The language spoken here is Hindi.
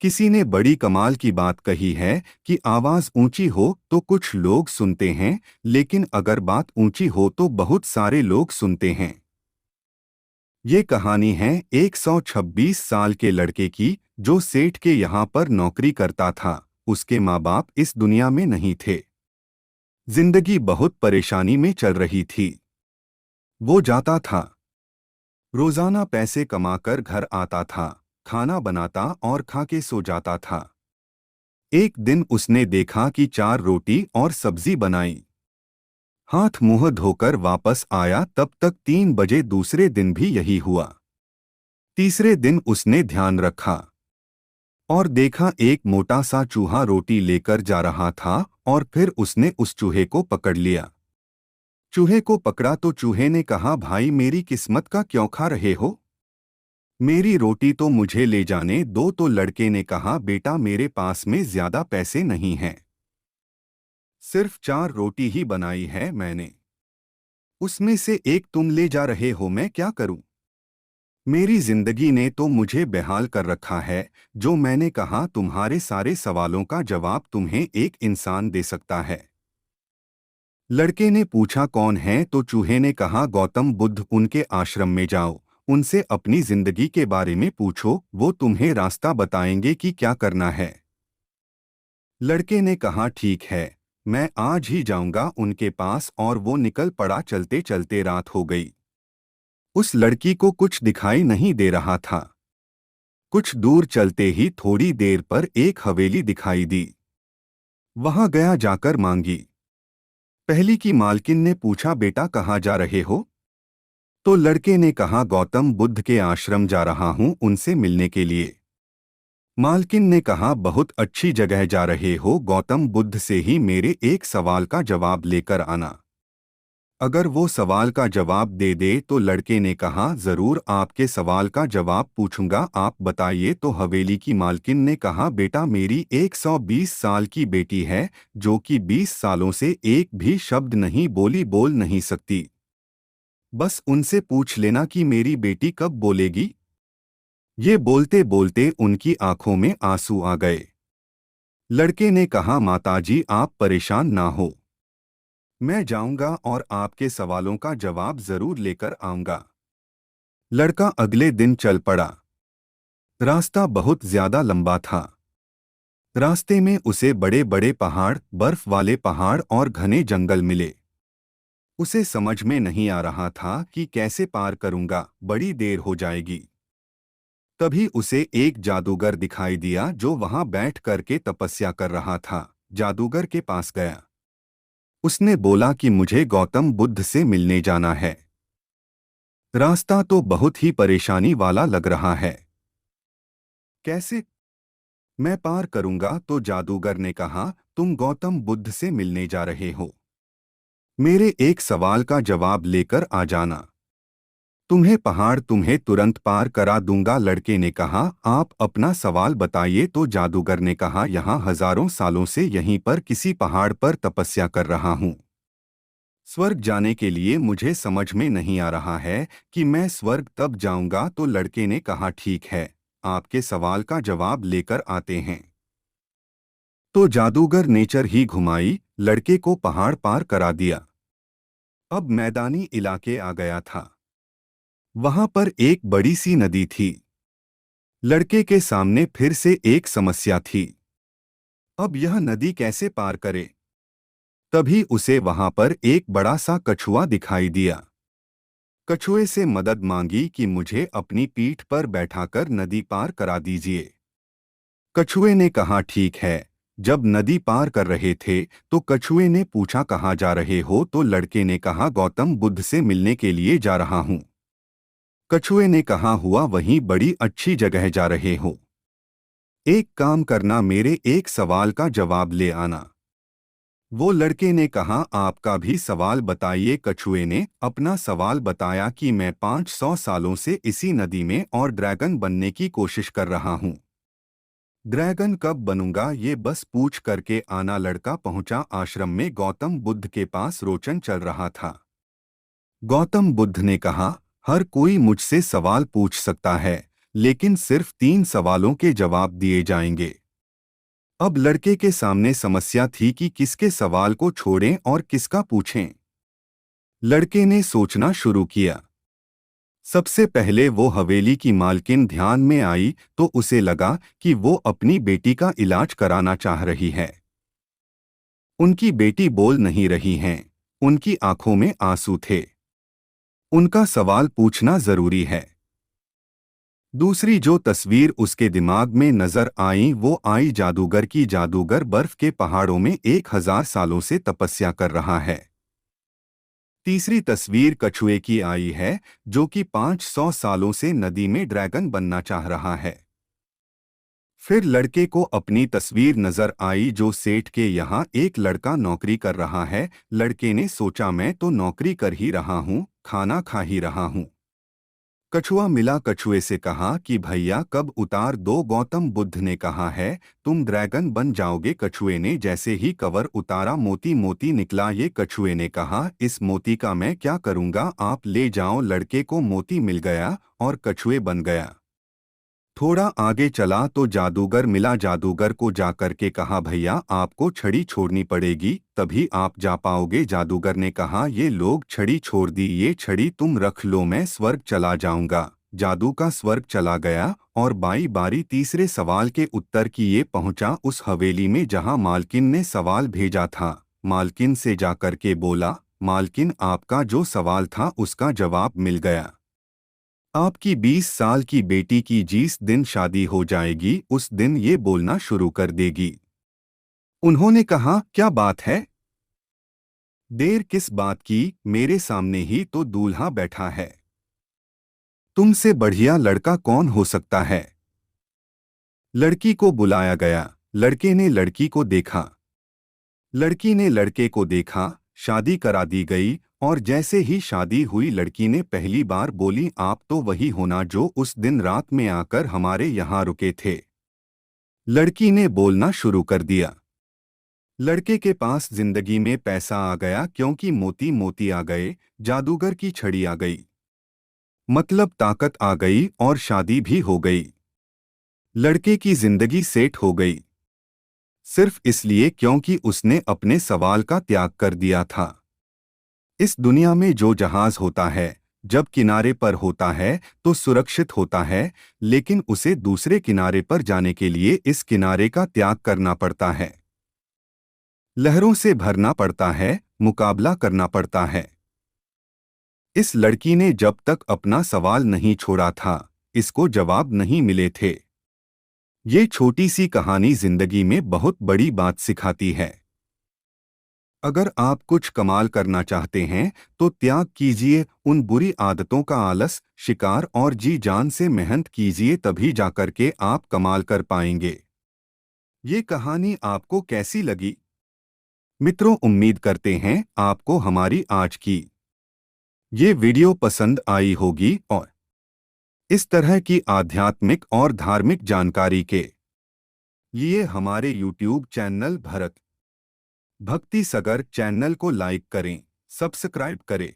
किसी ने बड़ी कमाल की बात कही है कि आवाज ऊंची हो तो कुछ लोग सुनते हैं, लेकिन अगर बात ऊंची हो तो बहुत सारे लोग सुनते हैं। ये कहानी है 126 साल के लड़के की, जो सेठ के यहाँ पर नौकरी करता था। उसके माँ बाप इस दुनिया में नहीं थे। जिंदगी बहुत परेशानी में चल रही थी। वो जाता था, रोजाना पैसे कमाकर घर आता था, खाना बनाता और खा के सो जाता था। एक दिन उसने देखा कि 4 रोटी और सब्जी बनाई। हाथ मुंह धोकर वापस आया तब तक 3 बजे। दूसरे दिन भी यही हुआ। तीसरे दिन उसने ध्यान रखा और देखा एक मोटा सा चूहा रोटी लेकर जा रहा था, और फिर उसने उस चूहे को पकड़ लिया। चूहे को पकड़ा तो चूहे ने कहा, भाई मेरी किस्मत का क्यों खा रहे हो? मेरी रोटी तो मुझे ले जाने दो। तो लड़के ने कहा, बेटा मेरे पास में ज्यादा पैसे नहीं हैं, सिर्फ 4 रोटी ही बनाई है मैंने, उसमें से एक तुम ले जा रहे हो, मैं क्या करूं? मेरी जिंदगी ने तो मुझे बेहाल कर रखा है। जो मैंने कहा, तुम्हारे सारे सवालों का जवाब तुम्हें एक इंसान दे सकता है। लड़के ने पूछा, कौन है? तो चूहे ने कहा, गौतम बुद्ध। उनके आश्रम में जाओ, उनसे अपनी जिंदगी के बारे में पूछो, वो तुम्हें रास्ता बताएंगे कि क्या करना है। लड़के ने कहा, ठीक है, मैं आज ही जाऊंगा उनके पास। और वो निकल पड़ा। चलते चलते रात हो गई। उस लड़की को कुछ दिखाई नहीं दे रहा था। कुछ दूर चलते ही थोड़ी देर पर एक हवेली दिखाई दी। वहां गया, जाकर मांगी। पहली की मालकिन ने पूछा, बेटा कहाँ जा रहे हो? तो लड़के ने कहा, गौतम बुद्ध के आश्रम जा रहा हूं उनसे मिलने के लिए। मालकिन ने कहा, बहुत अच्छी जगह जा रहे हो। गौतम बुद्ध से ही मेरे एक सवाल का जवाब लेकर आना। अगर वो सवाल का जवाब दे दे तो लड़के ने कहा, जरूर आपके सवाल का जवाब पूछूंगा, आप बताइए। तो हवेली की मालकिन ने कहा, बेटा मेरी 120 साल की बेटी है, जो कि 20 सालों से एक भी शब्द नहीं बोली, बोल नहीं सकती। बस उनसे पूछ लेना कि मेरी बेटी कब बोलेगी। ये बोलते बोलते उनकी आंखों में आंसू आ गए। लड़के ने कहा, माताजी आप परेशान ना हो, मैं जाऊंगा और आपके सवालों का जवाब जरूर लेकर आऊंगा। लड़का अगले दिन चल पड़ा। रास्ता बहुत ज्यादा लंबा था। रास्ते में उसे बड़े बड़े पहाड़, बर्फ वाले पहाड़ और घने जंगल मिले। उसे समझ में नहीं आ रहा था कि कैसे पार करूंगा, बड़ी देर हो जाएगी। तभी उसे एक जादूगर दिखाई दिया, जो वहां बैठ करके तपस्या कर रहा था। जादूगर के पास गया। उसने बोला कि मुझे गौतम बुद्ध से मिलने जाना है। रास्ता तो बहुत ही परेशानी वाला लग रहा है, कैसे मैं पार करूंगा? तो जादूगर ने कहा, तुम गौतम बुद्ध से मिलने जा रहे हो, मेरे एक सवाल का जवाब लेकर आ जाना, तुम्हें पहाड़ तुम्हें तुरंत पार करा दूंगा। लड़के ने कहा, आप अपना सवाल बताइए। तो जादूगर ने कहा, यहाँ हजारों सालों से यहीं पर किसी पहाड़ पर तपस्या कर रहा हूँ। स्वर्ग जाने के लिए मुझे समझ में नहीं आ रहा है कि मैं स्वर्ग तब जाऊंगा। तो लड़के ने कहा, ठीक है, आपके सवाल का जवाब लेकर आते हैं। तो जादूगर नेचर ही घुमाई, लड़के को पहाड़ पार करा दिया। अब मैदानी इलाके आ गया था। वहां पर एक बड़ी सी नदी थी। लड़के के सामने फिर से एक समस्या थी। अब यह नदी कैसे पार करे? तभी उसे वहां पर एक बड़ा सा कछुआ दिखाई दिया। कछुए से मदद मांगी कि मुझे अपनी पीठ पर बैठाकर नदी पार करा दीजिए। कछुए ने कहा, ठीक है। जब नदी पार कर रहे थे तो कछुए ने पूछा, कहाँ जा रहे हो? तो लड़के ने कहा, गौतम बुद्ध से मिलने के लिए जा रहा हूँ। कछुए ने कहा, हुआ वहीं बड़ी अच्छी जगह जा रहे हो। एक काम करना, मेरे एक सवाल का जवाब ले आना। वो लड़के ने कहा, आपका भी सवाल बताइए। कछुए ने अपना सवाल बताया कि मैं 500 सालों से इसी नदी में और ड्रैगन बनने की कोशिश कर रहा हूँ। ड्रैगन कब बनूंगा ये बस पूछ करके आना। लड़का पहुंचा आश्रम में। गौतम बुद्ध के पास रोचन चल रहा था। गौतम बुद्ध ने कहा, हर कोई मुझसे सवाल पूछ सकता है, लेकिन सिर्फ 3 सवालों के जवाब दिए जाएंगे। अब लड़के के सामने समस्या थी कि किसके सवाल को छोड़ें और किसका पूछें। लड़के ने सोचना शुरू किया। सबसे पहले वो हवेली की मालकिन ध्यान में आई तो उसे लगा कि वो अपनी बेटी का इलाज कराना चाह रही है। उनकी बेटी बोल नहीं रही हैं, उनकी आंखों में आंसू थे। उनका सवाल पूछना जरूरी है। दूसरी जो तस्वीर उसके दिमाग में नजर आई वो आई जादूगर की। जादूगर बर्फ के पहाड़ों में 1000 सालों से तपस्या कर रहा है। तीसरी तस्वीर कछुए की आई है जो कि 500 सालों से नदी में ड्रैगन बनना चाह रहा है। फिर लड़के को अपनी तस्वीर नजर आई जो सेठ के यहाँ एक लड़का नौकरी कर रहा है। लड़के ने सोचा मैं तो नौकरी कर ही रहा हूँ, खाना खा ही रहा हूँ। कछुआ मिला कछुए से कहा कि भैया कब उतार दो। गौतम बुद्ध ने कहा है तुम ड्रैगन बन जाओगे। कछुए ने जैसे ही कवर उतारा मोती मोती निकला। ये कछुए ने कहा इस मोती का मैं क्या करूंगा, आप ले जाओ। लड़के को मोती मिल गया और कछुए बन गया। थोड़ा आगे चला तो जादूगर मिला। जादूगर को जाकर के कहा भैया आपको छड़ी छोड़नी पड़ेगी तभी आप जा पाओगे। जादूगर ने कहा ये लोग छड़ी छोड़ दी, ये छड़ी तुम रख लो, मैं स्वर्ग चला जाऊंगा। जादू का स्वर्ग चला गया और बारी बारी तीसरे सवाल के उत्तर की ये पहुंचा उस हवेली में जहां मालकिन ने सवाल भेजा था। मालकिन से जाकर के बोला मालकिन आपका जो सवाल था उसका जवाब मिल गया। आपकी 20 साल की बेटी की जिस दिन शादी हो जाएगी उस दिन ये बोलना शुरू कर देगी। उन्होंने कहा क्या बात है? देर किस बात की, मेरे सामने ही तो दूल्हा बैठा है। तुमसे बढ़िया लड़का कौन हो सकता है? लड़की को बुलाया गया। लड़के ने लड़की को देखा। लड़की ने लड़के को देखा। शादी करा दी गई और जैसे ही शादी हुई लड़की ने पहली बार बोली आप तो वही होना जो उस दिन रात में आकर हमारे यहाँ रुके थे। लड़की ने बोलना शुरू कर दिया। लड़के के पास जिंदगी में पैसा आ गया क्योंकि मोती मोती आ गए, जादूगर की छड़ी आ गई, मतलब ताकत आ गई और शादी भी हो गई। लड़के की जिंदगी सेट हो गई सिर्फ इसलिए क्योंकि उसने अपने सवाल का त्याग कर दिया था। इस दुनिया में जो जहाज होता है जब किनारे पर होता है तो सुरक्षित होता है, लेकिन उसे दूसरे किनारे पर जाने के लिए इस किनारे का त्याग करना पड़ता है। लहरों से भरना पड़ता है, मुकाबला करना पड़ता है। इस लड़की ने जब तक अपना सवाल नहीं छोड़ा था, इसको जवाब नहीं मिले थे। ये छोटी सी कहानी जिंदगी में बहुत बड़ी बात सिखाती है। अगर आप कुछ कमाल करना चाहते हैं तो त्याग कीजिए उन बुरी आदतों का, आलस, शिकार और जी जान से मेहनत कीजिए, तभी जाकर के आप कमाल कर पाएंगे। ये कहानी आपको कैसी लगी? मित्रों, उम्मीद करते हैं आपको हमारी आज की ये वीडियो पसंद आई होगी और इस तरह की आध्यात्मिक और धार्मिक जानकारी के लिए हमारे YouTube चैनल भरत भक्ति सगर चैनल को लाइक करें, सब्सक्राइब करें।